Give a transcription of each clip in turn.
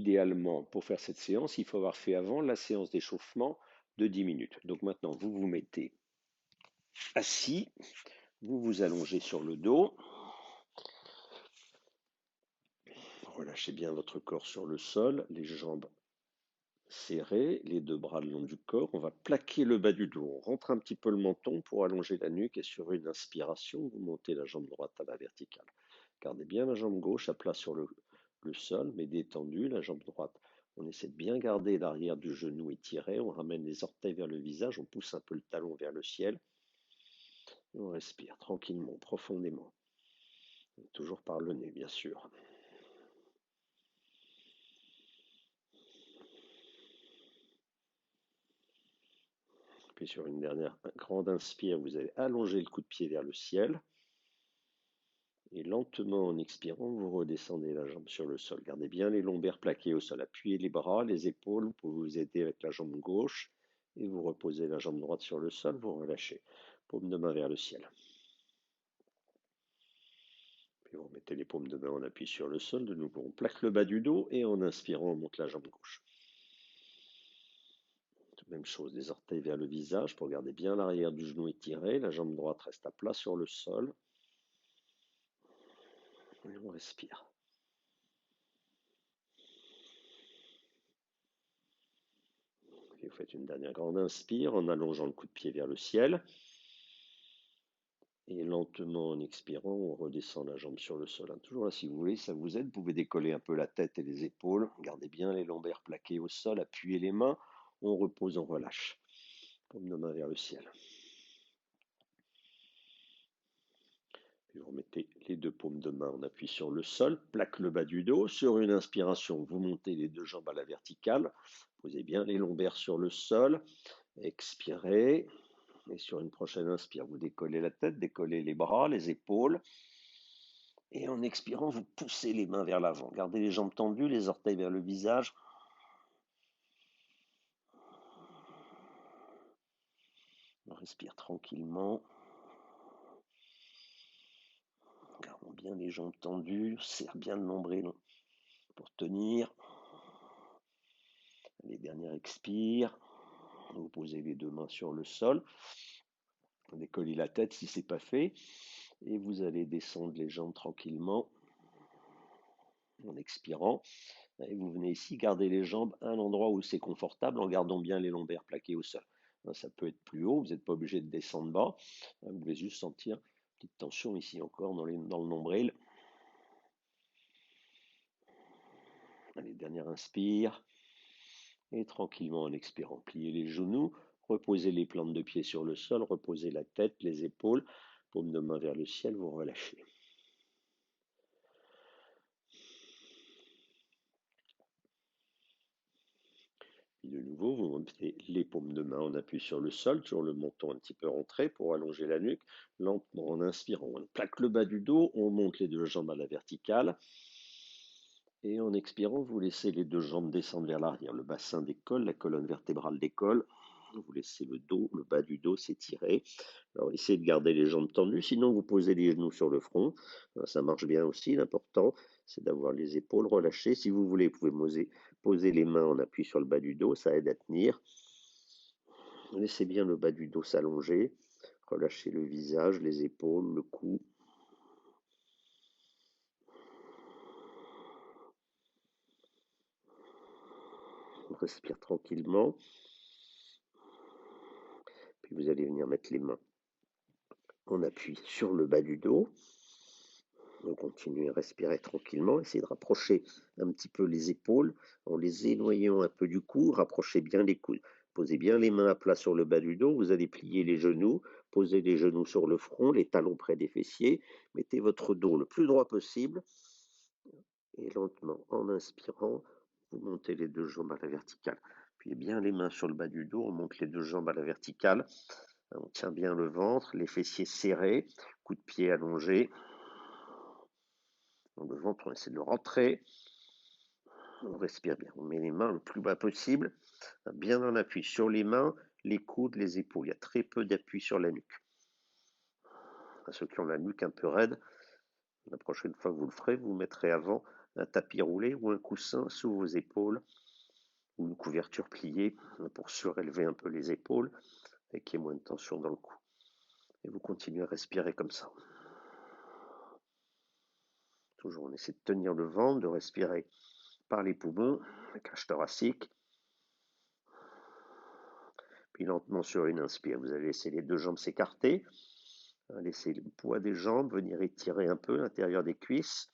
idéalement, pour faire cette séance, il faut avoir fait avant la séance d'échauffement de 10 minutes. Donc maintenant, vous vous mettez assis, vous vous allongez sur le dos, relâchez bien votre corps sur le sol, les jambes serrées, les deux bras le long du corps. On va plaquer le bas du dos. On rentre un petit peu le menton pour allonger la nuque et sur une inspiration, vous montez la jambe droite à la verticale. Gardez bien la jambe gauche à plat sur le sol, mais détendue, la jambe droite. On essaie de bien garder l'arrière du genou étiré. On ramène les orteils vers le visage. On pousse un peu le talon vers le ciel. Et on respire tranquillement, profondément. Et toujours par le nez, bien sûr. Puis sur une dernière grande inspire, vous allez allonger le coup de pied vers le ciel. Et lentement, en expirant, vous redescendez la jambe sur le sol. Gardez bien les lombaires plaqués au sol. Appuyez les bras, les épaules. Vous pouvez vous aider avec la jambe gauche. Et vous reposez la jambe droite sur le sol. Vous relâchez. Paume de main vers le ciel. Puis vous remettez les paumes de main en appui sur le sol. De nouveau, on plaque le bas du dos. Et en inspirant, on monte la jambe gauche. Même chose, les orteils vers le visage pour garder bien l'arrière du genou étiré. La jambe droite reste à plat sur le sol. Et on respire. Et vous faites une dernière grande inspire en allongeant le coup de pied vers le ciel. Et lentement, en expirant, on redescend la jambe sur le sol. Toujours là, si vous voulez, ça vous aide. Vous pouvez décoller un peu la tête et les épaules. Gardez bien les lombaires plaqués au sol. Appuyez les mains. On repose, on relâche. Paume de main vers le ciel. Puis vous remettez les deux paumes de main en appui sur le sol, plaque le bas du dos. Sur une inspiration, vous montez les deux jambes à la verticale. Posez bien les lombaires sur le sol. Expirez. Et sur une prochaine inspire, vous décollez la tête, décollez les bras, les épaules. Et en expirant, vous poussez les mains vers l'avant. Gardez les jambes tendues, les orteils vers le visage. On respire tranquillement. Gardons bien les jambes tendues. Serre bien le nombril pour tenir. Les dernières expire. Vous posez les deux mains sur le sol. Décollez la tête si ce n'est pas fait. Et vous allez descendre les jambes tranquillement en expirant. Et vous venez ici garder les jambes à un endroit où c'est confortable en gardant bien les lombaires plaqués au sol. Ça peut être plus haut, vous n'êtes pas obligé de descendre bas. Vous pouvez juste sentir une petite tension ici encore dans le nombril. Allez, dernière inspire. Et tranquillement en expirant, pliez les genoux, reposez les plantes de pied sur le sol, reposez la tête, les épaules, paume de main vers le ciel, vous relâchez. Et de nouveau, vous mettez les paumes de main en appui sur le sol, toujours le menton un petit peu rentré pour allonger la nuque. Lentement, en inspirant, on plaque le bas du dos, on monte les deux jambes à la verticale. Et en expirant, vous laissez les deux jambes descendre vers l'arrière. Le bassin décolle, la colonne vertébrale décolle. Vous laissez le dos, le bas du dos s'étirer. Alors, essayez de garder les jambes tendues. Sinon, vous posez les genoux sur le front. Ça marche bien aussi. L'important, c'est d'avoir les épaules relâchées. Si vous voulez, vous pouvez poser les mains en appui sur le bas du dos. Ça aide à tenir. Laissez bien le bas du dos s'allonger. Relâchez le visage, les épaules, le cou. On respire tranquillement. Puis vous allez venir mettre les mains en appui sur le bas du dos. On continue à respirer tranquillement. Essayez de rapprocher un petit peu les épaules en les éloignant un peu du cou. Rapprochez bien les coudes. Posez bien les mains à plat sur le bas du dos. Vous allez plier les genoux. Posez les genoux sur le front, les talons près des fessiers. Mettez votre dos le plus droit possible. Et lentement, en inspirant, vous montez les deux jambes à la verticale. Puis bien les mains sur le bas du dos. On monte les deux jambes à la verticale. On tient bien le ventre, les fessiers serrés, coup de pied allongé. Le ventre, on essaie de le rentrer. On respire bien. On met les mains le plus bas possible, bien en appui sur les mains, les coudes, les épaules. Il y a très peu d'appui sur la nuque. À ceux qui ont la nuque un peu raide, la prochaine fois que vous le ferez, vous mettrez avant un tapis roulé ou un coussin sous vos épaules ou une couverture pliée pour surélever un peu les épaules et qu'il y ait moins de tension dans le cou. Et vous continuez à respirer comme ça. Toujours, on essaie de tenir le ventre, de respirer par les poumons, la cage thoracique. Puis lentement sur une inspire, vous allez laisser les deux jambes s'écarter. Laissez le poids des jambes venir étirer un peu l'intérieur des cuisses.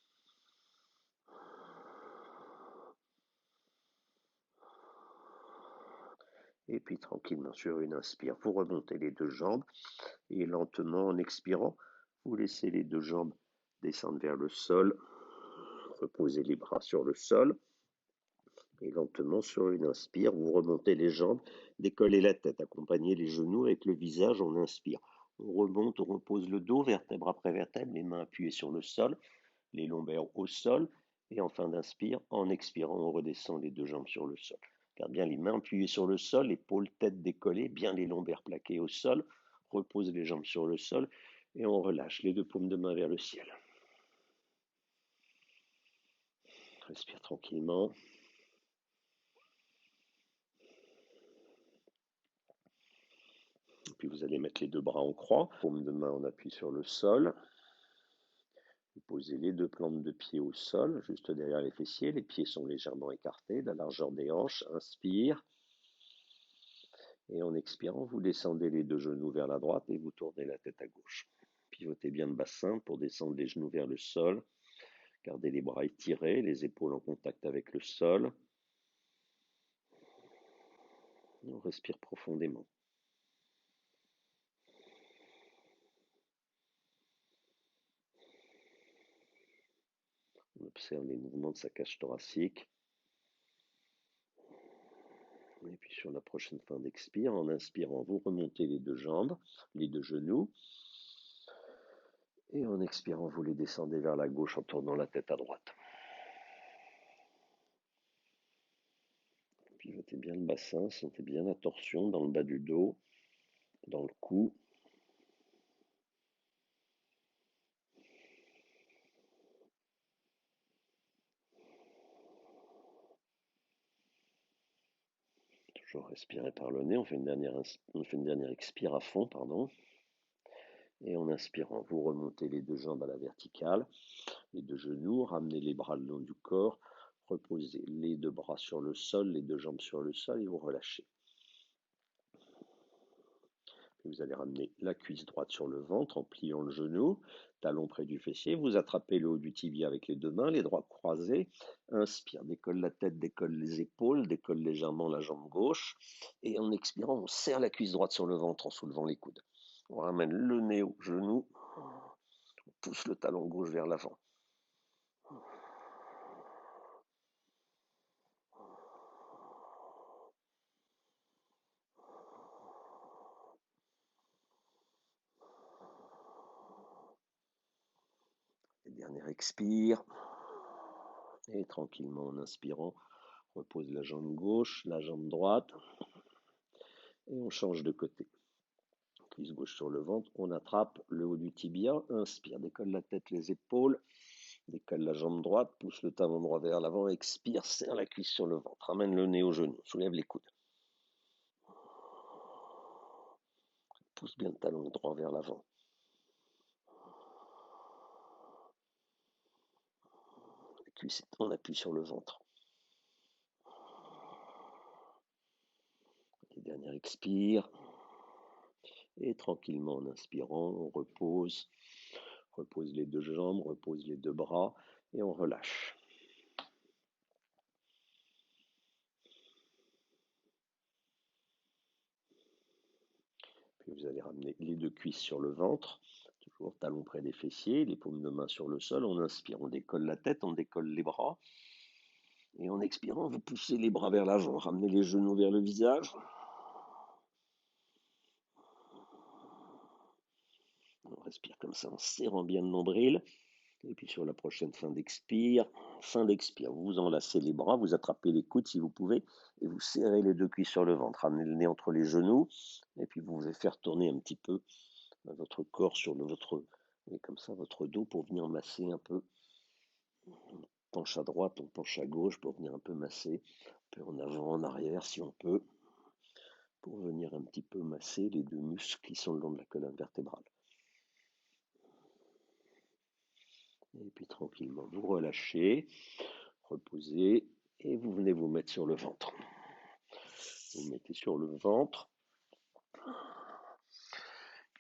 Et puis tranquillement sur une inspire, vous remontez les deux jambes et lentement en expirant, vous laissez les deux jambes descendre vers le sol. Reposez les bras sur le sol. Et lentement, sur une inspire, vous remontez les jambes, décollez la tête, accompagnez les genoux avec le visage, on inspire. On remonte, on repose le dos, vertèbre après vertèbre, les mains appuyées sur le sol, les lombaires au sol. Et en fin d'inspire, en expirant, on redescend les deux jambes sur le sol. Garde bien les mains appuyées sur le sol, épaules, tête décollées, bien les lombaires plaqués au sol. Repose les jambes sur le sol et on relâche les deux paumes de main vers le ciel. Respire tranquillement. Puis vous allez mettre les deux bras en croix, paume de main, on appuie sur le sol. Vous posez les deux plantes de pied au sol, juste derrière les fessiers. Les pieds sont légèrement écartés, de la largeur des hanches. Inspire. Et en expirant, vous descendez les deux genoux vers la droite et vous tournez la tête à gauche. Pivotez bien le bassin pour descendre les genoux vers le sol. Gardez les bras étirés, les épaules en contact avec le sol. On respire profondément. On observe les mouvements de sa cage thoracique. Et puis sur la prochaine fin d'expire, en inspirant, vous remontez les deux jambes, les deux genoux. Et en expirant, vous les descendez vers la gauche en tournant la tête à droite. Pivotez bien le bassin, sentez bien la torsion dans le bas du dos, dans le cou. Toujours respirer par le nez, on fait une dernière expire à fond, pardon. Et en inspirant, vous remontez les deux jambes à la verticale, les deux genoux, ramenez les bras le long du corps, reposez les deux bras sur le sol, les deux jambes sur le sol et vous relâchez. Puis vous allez ramener la cuisse droite sur le ventre en pliant le genou, talon près du fessier. Vous attrapez le haut du tibia avec les deux mains, les doigts croisés. Inspire, décolle la tête, décolle les épaules, décolle légèrement la jambe gauche. Et en expirant, on serre la cuisse droite sur le ventre en soulevant les coudes. On ramène le nez au genou, on pousse le talon gauche vers l'avant. Et dernière expire. Et tranquillement en inspirant, repose la jambe gauche, la jambe droite. Et on change de côté. Cuisse gauche sur le ventre, on attrape le haut du tibia, inspire, décolle la tête, les épaules, décolle la jambe droite, pousse le talon droit vers l'avant, expire, serre la cuisse sur le ventre, ramène le nez au genou, soulève les coudes. Pousse bien le talon droit vers l'avant. La cuisse, on appuie sur le ventre. Et dernière expire. Et tranquillement en inspirant, on repose. Repose les deux jambes, repose les deux bras et on relâche. Puis vous allez ramener les deux cuisses sur le ventre, toujours talons près des fessiers, les paumes de main sur le sol. On inspire, on décolle la tête, on décolle les bras. Et en expirant, vous poussez les bras vers l'avant, ramenez les genoux vers le visage. On respire comme ça en serrant bien le nombril. Et puis sur la prochaine fin d'expire, vous enlacez les bras, vous attrapez les coudes si vous pouvez, et vous serrez les deux cuisses sur le ventre. Ramenez le nez entre les genoux, et puis vous pouvez faire tourner un petit peu votre corps sur votre, et comme ça, votre dos pour venir masser un peu penche à droite, on penche à gauche pour venir un peu masser, un peu en avant, en arrière si on peut, pour venir un petit peu masser les deux muscles qui sont le long de la colonne vertébrale. Et puis tranquillement, vous relâchez, reposez, et vous venez vous mettre sur le ventre. Vous vous mettez sur le ventre,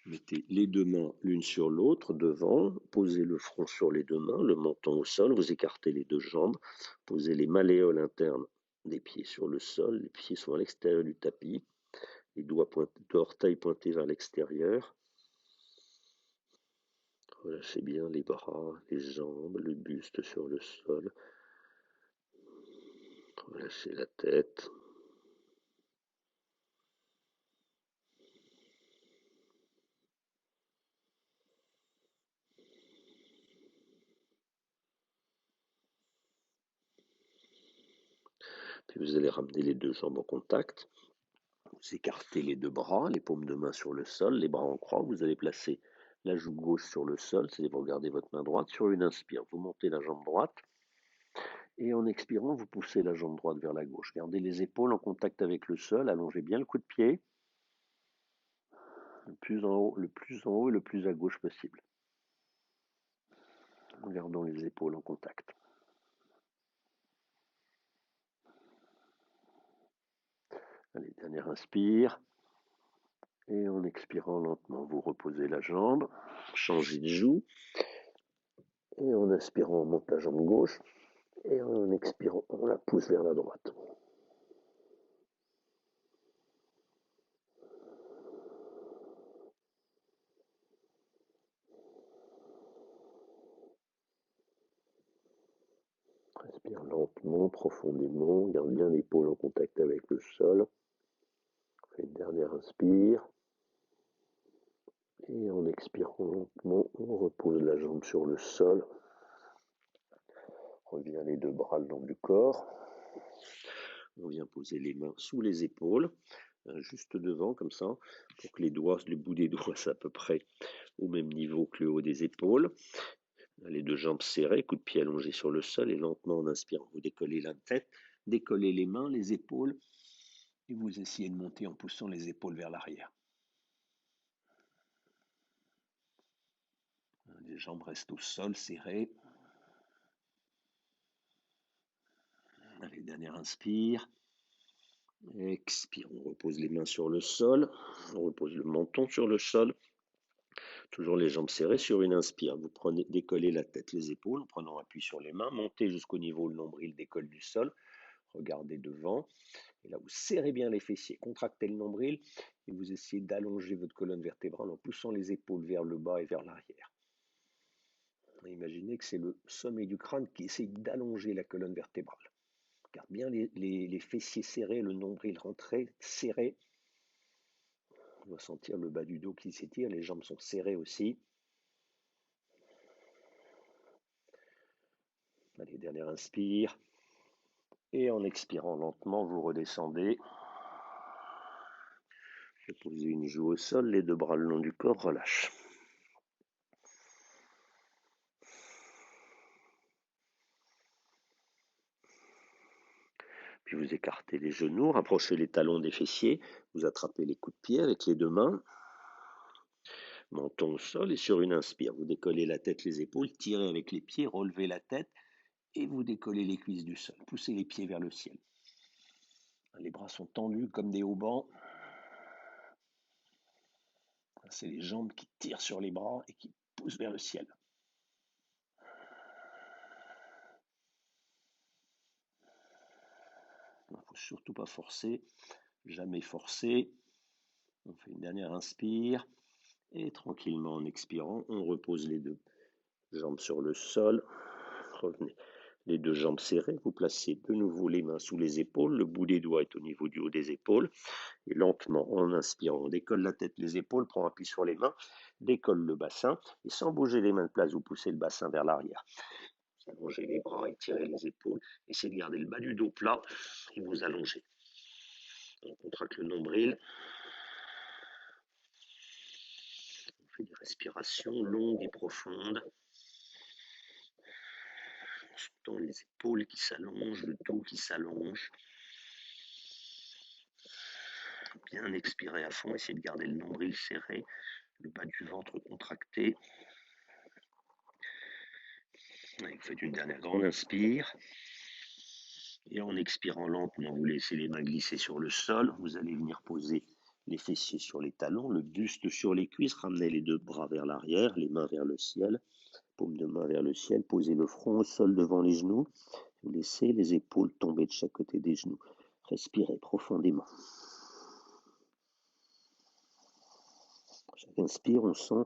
mettez les deux mains l'une sur l'autre devant, posez le front sur les deux mains, le menton au sol, vous écartez les deux jambes, posez les malléoles internes des pieds sur le sol, les pieds sont à l'extérieur du tapis, les doigts orteils pointés vers l'extérieur. Relâchez bien les bras, les jambes, le buste sur le sol. Relâchez la tête. Puis vous allez ramener les deux jambes en contact. Vous écartez les deux bras, les paumes de main sur le sol, les bras en croix. Vous allez placer la joue gauche sur le sol, c'est-à-dire vous regardez votre main droite. Sur une inspire, vous montez la jambe droite. Et en expirant, vous poussez la jambe droite vers la gauche. Gardez les épaules en contact avec le sol. Allongez bien le coup de pied. Le plus en haut, et le plus à gauche possible. En gardant les épaules en contact. Allez, dernière inspire. Et en expirant lentement, vous reposez la jambe. Changez de joue. Et en inspirant, on monte la jambe gauche. Et en expirant, on la pousse vers la droite. Respire lentement, profondément. Garde bien l'épaule en contact avec le sol. Fais une dernière inspire. Et en expirant lentement, on repose la jambe sur le sol. Revient les deux bras le long du corps. On vient poser les mains sous les épaules, juste devant comme ça, pour que les bouts des doigts soient à peu près au même niveau que le haut des épaules. Les deux jambes serrées, coup de pied allongé sur le sol et lentement en inspirant, vous décollez la tête, décollez les mains, les épaules et vous essayez de monter en poussant les épaules vers l'arrière. Les jambes restent au sol serrées. Allez, dernière inspire. Expire, on repose les mains sur le sol, on repose le menton sur le sol, toujours les jambes serrées sur une inspire. Vous prenez, décollez la tête, les épaules en prenant appui sur les mains, montez jusqu'au niveau le nombril décolle du sol, regardez devant, et là vous serrez bien les fessiers, contractez le nombril et vous essayez d'allonger votre colonne vertébrale en poussant les épaules vers le bas et vers l'arrière. Imaginez que c'est le sommet du crâne qui essaye d'allonger la colonne vertébrale. Garde bien les fessiers serrés, le nombril rentré, serré. On va sentir le bas du dos qui s'étire, les jambes sont serrées aussi. Allez, dernière inspire. Et en expirant lentement, vous redescendez. Posez une joue au sol, les deux bras le long du corps, relâche. Puis vous écartez les genoux, rapprochez les talons des fessiers, vous attrapez les coups de pied avec les deux mains, menton au sol et sur une inspire, vous décollez la tête, les épaules, tirez avec les pieds, relevez la tête et vous décollez les cuisses du sol, poussez les pieds vers le ciel. Les bras sont tendus comme des haubans. C'est les jambes qui tirent sur les bras et qui poussent vers le ciel. Il ne faut surtout pas forcer, jamais forcer. On fait une dernière inspire et tranquillement en expirant, on repose les deux jambes sur le sol. Revenez. Les deux jambes serrées, vous placez de nouveau les mains sous les épaules, le bout des doigts est au niveau du haut des épaules, et lentement, en inspirant, on décolle la tête, les épaules, prend appui sur les mains, décolle le bassin, et sans bouger les mains de place, vous poussez le bassin vers l'arrière. Vous allongez les bras, étirez les épaules, essayez de garder le bas du dos plat, et vous allongez. On contracte le nombril, on fait des respirations longues et profondes. En sentant les épaules qui s'allongent, le dos qui s'allonge. Bien expirer à fond, essayez de garder le nombril serré, le bas du ventre contracté. Vous faites une dernière grande inspire. Et en expirant lentement, vous laissez les mains glisser sur le sol. Vous allez venir poser les fessiers sur les talons, le buste sur les cuisses. Ramenez les deux bras vers l'arrière, les mains vers le ciel. Paume de main vers le ciel. Posez le front au sol devant les genoux. Vous laissez les épaules tomber de chaque côté des genoux. Respirez profondément. Chaque inspire, on sent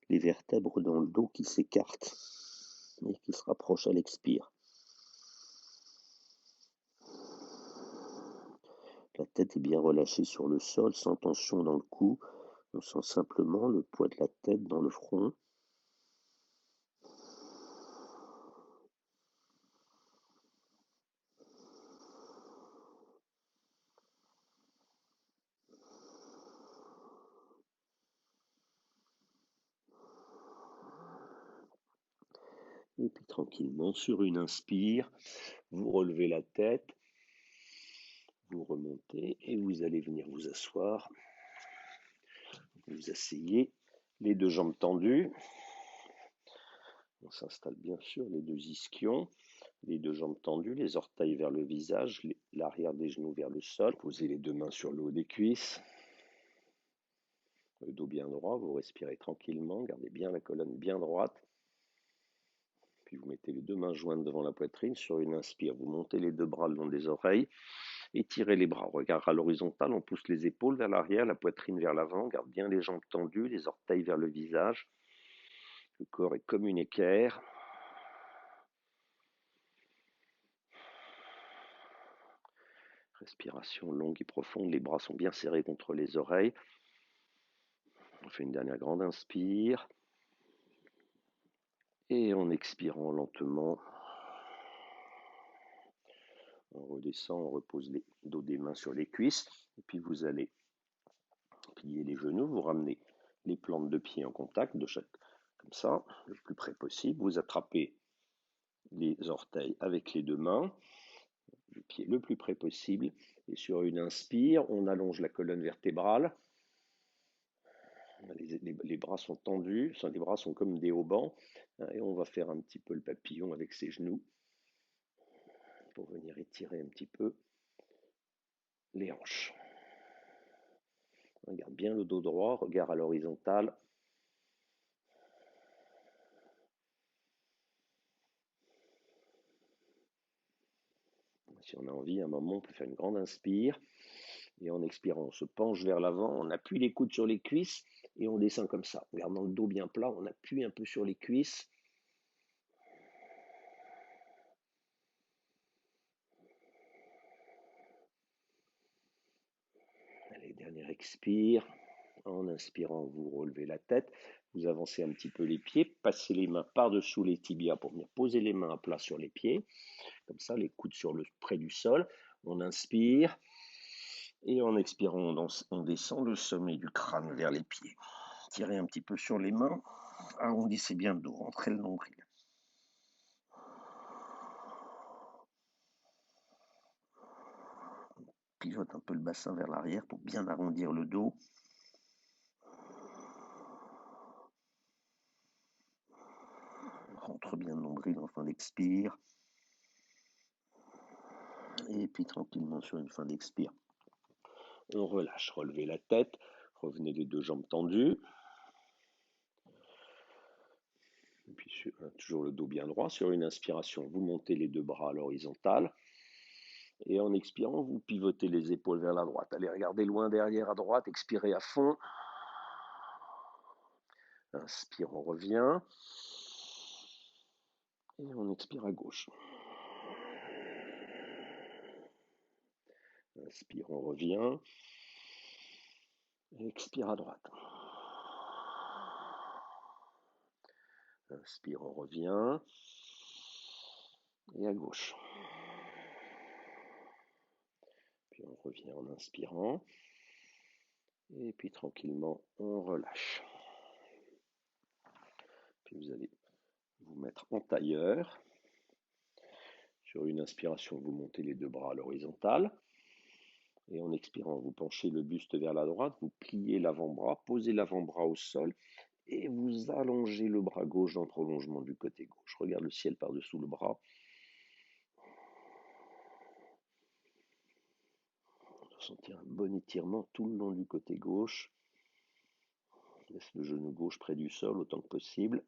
les vertèbres dans le dos qui s'écartent et qui se rapprochent à l'expire. La tête est bien relâchée sur le sol, sans tension dans le cou. On sent simplement le poids de la tête dans le front. Et puis tranquillement, sur une inspire, vous relevez la tête, vous remontez et vous allez venir vous asseoir. Vous asseyez, les deux jambes tendues. On s'installe bien sûr, les deux ischions, les deux jambes tendues, les orteils vers le visage, l'arrière des genoux vers le sol. Posez les deux mains sur le haut des cuisses. Le dos bien droit, vous respirez tranquillement, gardez bien la colonne bien droite. Puis vous mettez les deux mains jointes devant la poitrine. Sur une inspire, vous montez les deux bras le long des oreilles. Étirez les bras, regard à l'horizontale, on pousse les épaules vers l'arrière, la poitrine vers l'avant, garde bien les jambes tendues, les orteils vers le visage. Le corps est comme une équerre. Respiration longue et profonde, les bras sont bien serrés contre les oreilles. On fait une dernière grande inspire. Et en expirant lentement, on redescend, on repose les dos des mains sur les cuisses. Et puis vous allez plier les genoux, vous ramenez les plantes de pied en contact, comme ça, le plus près possible. Vous attrapez les orteils avec les deux mains, le pied le plus près possible. Et sur une inspire, on allonge la colonne vertébrale. Les bras sont tendus, les bras sont comme des haubans. Et on va faire un petit peu le papillon avec ses genoux pour venir étirer un petit peu les hanches. On garde bien le dos droit, regard à l'horizontale. Si on a envie, à un moment, on peut faire une grande inspire. Et en expirant, on se penche vers l'avant, on appuie les coudes sur les cuisses et on descend comme ça. En gardant le dos bien plat, on appuie un peu sur les cuisses. Allez, dernière expire. En inspirant, vous relevez la tête, vous avancez un petit peu les pieds, passez les mains par-dessous les tibias pour venir poser les mains à plat sur les pieds. Comme ça, les coudes près du sol. On inspire. Et en expirant, on descend le sommet du crâne vers les pieds. Tirez un petit peu sur les mains. Arrondissez bien le dos, rentrez le nombril. Pivote un peu le bassin vers l'arrière pour bien arrondir le dos. Rentre bien le nombril en fin d'expire. Et puis tranquillement sur une fin d'expire, on relâche. Relevez la tête, revenez les deux jambes tendues. Et puis toujours le dos bien droit. Sur une inspiration, vous montez les deux bras à l'horizontale. Et en expirant, vous pivotez les épaules vers la droite. Allez, regardez loin derrière à droite, expirez à fond. Inspire, on revient. Et on expire à gauche. Inspire, on revient. Et expire à droite. Inspire, on revient. Et à gauche. Puis on revient en inspirant. Et puis tranquillement, on relâche. Puis vous allez vous mettre en tailleur. Sur une inspiration, vous montez les deux bras à l'horizontale. Et en expirant, vous penchez le buste vers la droite, vous pliez l'avant-bras, posez l'avant-bras au sol et vous allongez le bras gauche en prolongement du côté gauche. Regarde le ciel par-dessous le bras. On va sentir un bon étirement tout le long du côté gauche. Laisse le genou gauche près du sol autant que possible.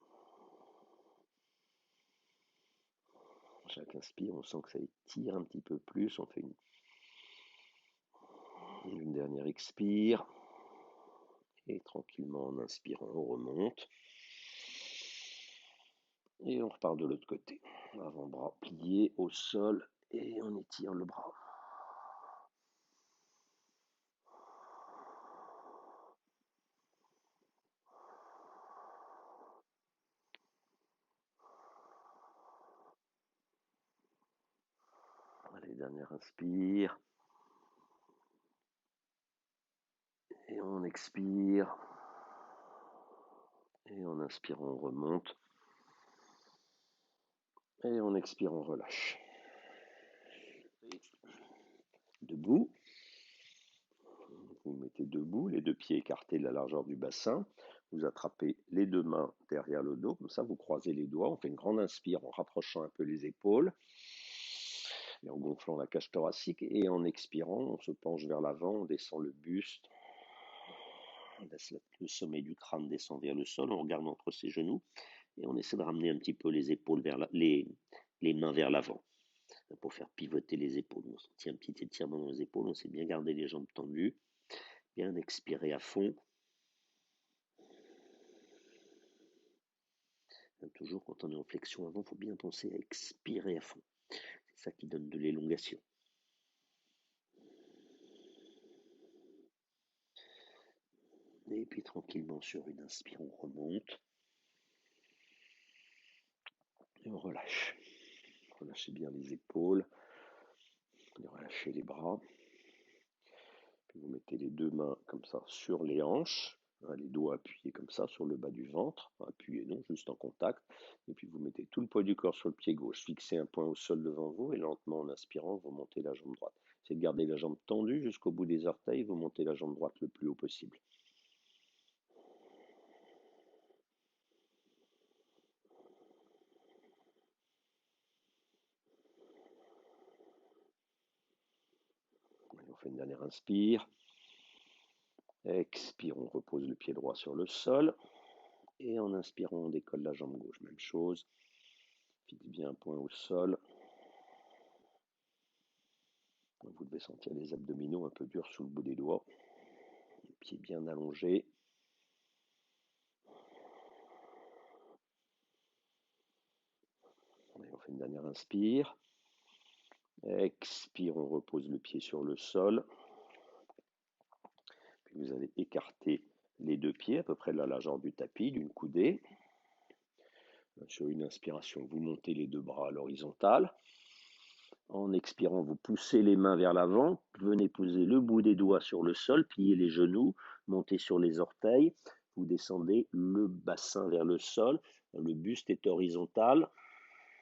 Chaque inspire, on sent que ça étire un petit peu plus. On fait une dernière expire. Et tranquillement, en inspirant, on remonte. Et on repart de l'autre côté. Avant-bras plié au sol et on étire le bras. Allez, dernière inspire. Et on expire. Et en inspirant, on remonte. Et en expirant, on relâche. Debout. Vous mettez debout, les deux pieds écartés de la largeur du bassin. Vous attrapez les deux mains derrière le dos, comme ça vous croisez les doigts. On fait une grande inspire en rapprochant un peu les épaules et en gonflant la cage thoracique. Et en expirant, on se penche vers l'avant, on descend le buste. On laisse le sommet du crâne descend vers le sol, on regarde entre ses genoux et on essaie de ramener un petit peu les épaules les mains vers l'avant pour faire pivoter les épaules. On sentit un petit étirement dans les épaules, on sait bien garder les jambes tendues, bien expirer à fond. Toujours quand on est en flexion avant, il faut bien penser à expirer à fond. C'est ça qui donne de l'élongation. Et puis tranquillement sur une inspire, on remonte. Et on relâche. Relâchez bien les épaules. Relâchez les bras. Puis vous mettez les deux mains comme ça sur les hanches. Les doigts appuyés comme ça sur le bas du ventre. Appuyés non, juste en contact. Et puis vous mettez tout le poids du corps sur le pied gauche. Fixez un point au sol devant vous et lentement en inspirant, vous montez la jambe droite. C'est de garder la jambe tendue jusqu'au bout des orteils. Vous montez la jambe droite le plus haut possible. On fait une dernière inspire. Expire, on repose le pied droit sur le sol. Et en inspirant, on décolle la jambe gauche. Même chose. Fixe bien un point au sol. Vous devez sentir les abdominaux un peu durs sous le bout des doigts. Les pieds bien allongés. Et on fait une dernière inspire. Expire, on repose le pied sur le sol. Puis vous allez écarter les deux pieds à peu près de la largeur du tapis, d'une coudée. Sur une inspiration, vous montez les deux bras à l'horizontale. En expirant, vous poussez les mains vers l'avant, venez poser le bout des doigts sur le sol, pliez les genoux, montez sur les orteils, vous descendez le bassin vers le sol, le buste est horizontal,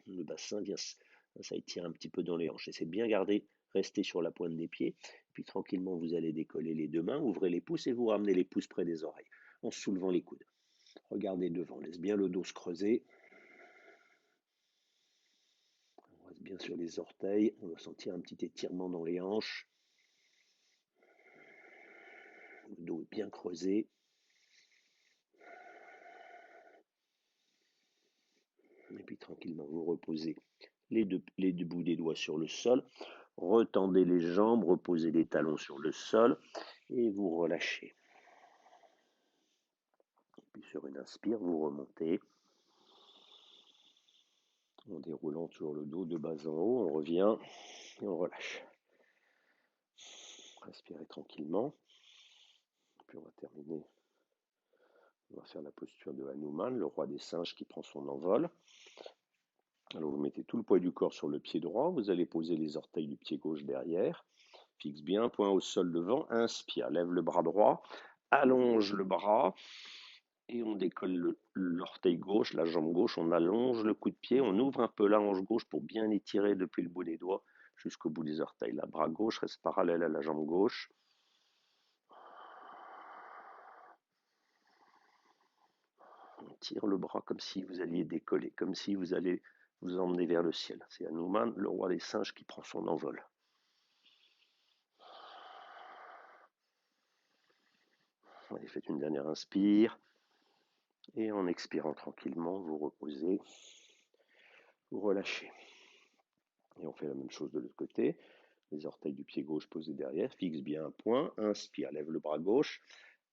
le bassin vient, ça étire un petit peu dans les hanches. Essayez de bien garder, rester sur la pointe des pieds, puis tranquillement vous allez décoller les deux mains, ouvrez les pouces et vous ramenez les pouces près des oreilles, en soulevant les coudes. Regardez devant, laisse bien le dos se creuser. On reste bien sur les orteils, on va sentir un petit étirement dans les hanches. Le dos est bien creusé. Et puis tranquillement, vous reposez les deux bouts des doigts sur le sol. Retendez les jambes, reposez les talons sur le sol et vous relâchez. Et puis sur une inspire, vous remontez. En déroulant toujours le dos de bas en haut, on revient et on relâche. Respirez tranquillement. Puis on va terminer. On va faire la posture de Hanuman, le roi des singes qui prend son envol. Alors vous mettez tout le poids du corps sur le pied droit, vous allez poser les orteils du pied gauche derrière, fixe bien, point au sol devant, inspire, lève le bras droit, allonge le bras et on décolle l'orteil gauche, la jambe gauche, on allonge le coup de pied, on ouvre un peu la hanche gauche pour bien étirer depuis le bout des doigts jusqu'au bout des orteils. La bras gauche reste parallèle à la jambe gauche. On tire le bras comme si vous alliez décoller, comme si vous allez vous emmener vers le ciel. C'est Hanuman, le roi des singes, qui prend son envol. Allez, faites une dernière inspire. Et en expirant tranquillement, vous reposez, vous relâchez. Et on fait la même chose de l'autre côté. Les orteils du pied gauche posés derrière, fixe bien un point. Inspire, lève le bras gauche,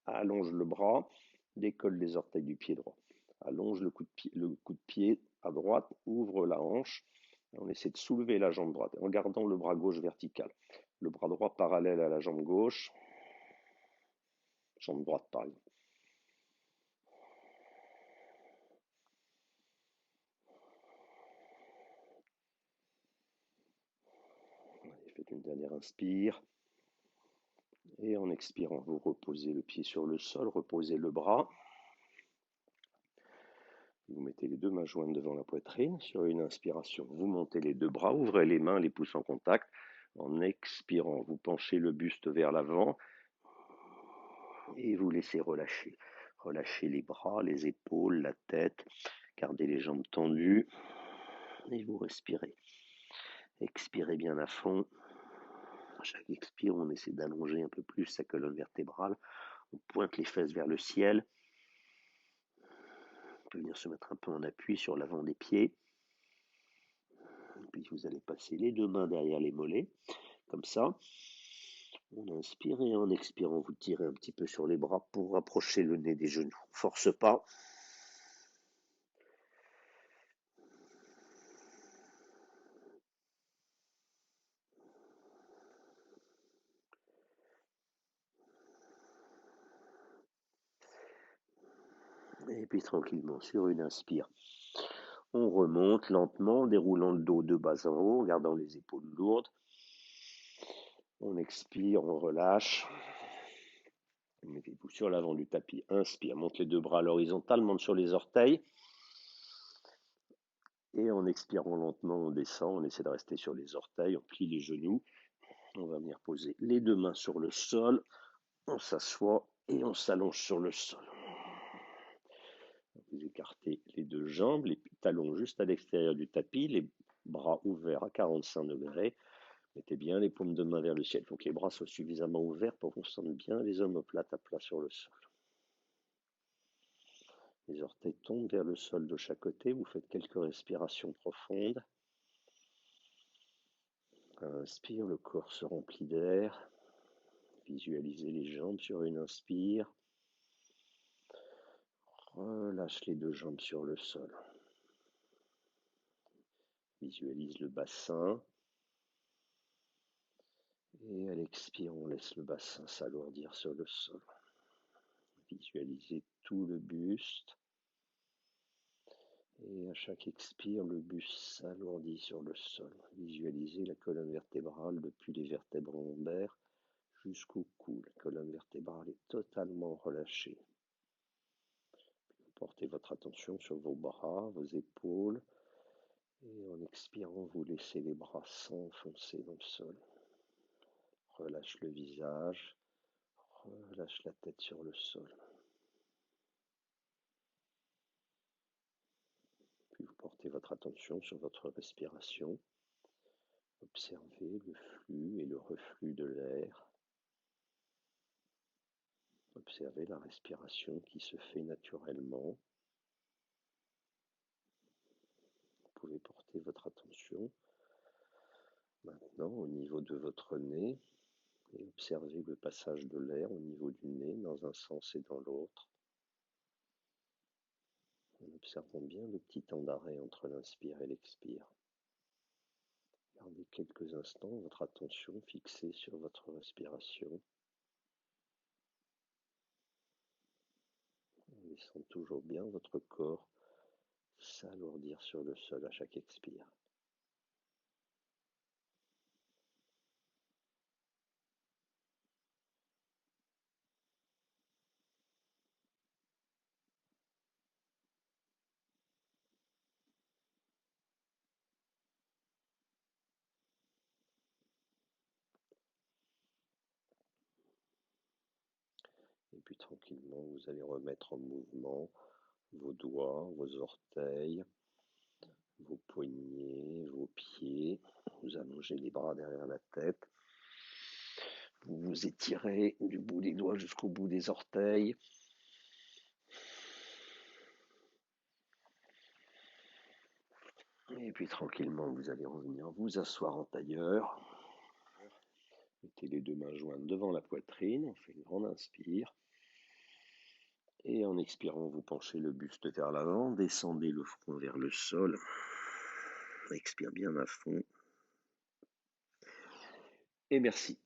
allonge le bras, décolle les orteils du pied droit. Allonge le coup de pied à droite, ouvre la hanche. On essaie de soulever la jambe droite en gardant le bras gauche vertical. Le bras droit parallèle à la jambe gauche. Jambe droite, par exemple. Allez, faites une dernière inspire. Et en expirant, vous reposez le pied sur le sol, reposez le bras. Vous mettez les deux mains jointes devant la poitrine. Sur une inspiration, vous montez les deux bras, ouvrez les mains, les pouces en contact. En expirant, vous penchez le buste vers l'avant et vous laissez relâcher. Relâchez les bras, les épaules, la tête. Gardez les jambes tendues et vous respirez. Expirez bien à fond. À chaque expire, on essaie d'allonger un peu plus sa colonne vertébrale. On pointe les fesses vers le ciel. On peut venir se mettre un peu en appui sur l'avant des pieds. Puis vous allez passer les deux mains derrière les mollets, comme ça. On inspire et en expirant, vous tirez un petit peu sur les bras pour rapprocher le nez des genoux. On force pas. Et puis tranquillement, sur une inspire, on remonte lentement, en déroulant le dos de bas en haut, en gardant les épaules lourdes. On expire, on relâche. Mettez-vous sur l'avant du tapis. Inspire, monte les deux bras à l'horizontale, monte sur les orteils. Et en expirant lentement, on descend. On essaie de rester sur les orteils. On plie les genoux. On va venir poser les deux mains sur le sol. On s'assoit et on s'allonge sur le sol. Vous écartez les deux jambes, les talons juste à l'extérieur du tapis, les bras ouverts à 45 degrés. Mettez bien les paumes de main vers le ciel. Il faut que les bras soient suffisamment ouverts pour qu'on sente bien les omoplates à plat sur le sol. Les orteils tombent vers le sol de chaque côté. Vous faites quelques respirations profondes. Inspire, le corps se remplit d'air. Visualisez les jambes sur une inspire. Relâche les deux jambes sur le sol. Visualise le bassin. Et à l'expire, on laisse le bassin s'alourdir sur le sol. Visualisez tout le buste. Et à chaque expire, le buste s'alourdit sur le sol. Visualisez la colonne vertébrale depuis les vertèbres lombaires jusqu'au cou. La colonne vertébrale est totalement relâchée. Portez votre attention sur vos bras, vos épaules. Et en expirant, vous laissez les bras s'enfoncer dans le sol. Relâche le visage. Relâche la tête sur le sol. Puis vous portez votre attention sur votre respiration. Observez le flux et le reflux de l'air. Observez la respiration qui se fait naturellement. Vous pouvez porter votre attention maintenant au niveau de votre nez et observez le passage de l'air au niveau du nez dans un sens et dans l'autre. En observant bien le petit temps d'arrêt entre l'inspire et l'expire. Gardez quelques instants votre attention fixée sur votre respiration. En laissant toujours bien votre corps s'alourdir sur le sol à chaque expire. Et puis tranquillement, vous allez remettre en mouvement vos doigts, vos orteils, vos poignets, vos pieds. Vous allongez les bras derrière la tête. Vous vous étirez du bout des doigts jusqu'au bout des orteils. Et puis tranquillement, vous allez revenir vous asseoir en tailleur. Mettez les deux mains jointes devant la poitrine. On fait une grande inspire. Et en expirant, vous penchez le buste vers l'avant. Descendez le front vers le sol. Expire bien à fond. Et merci.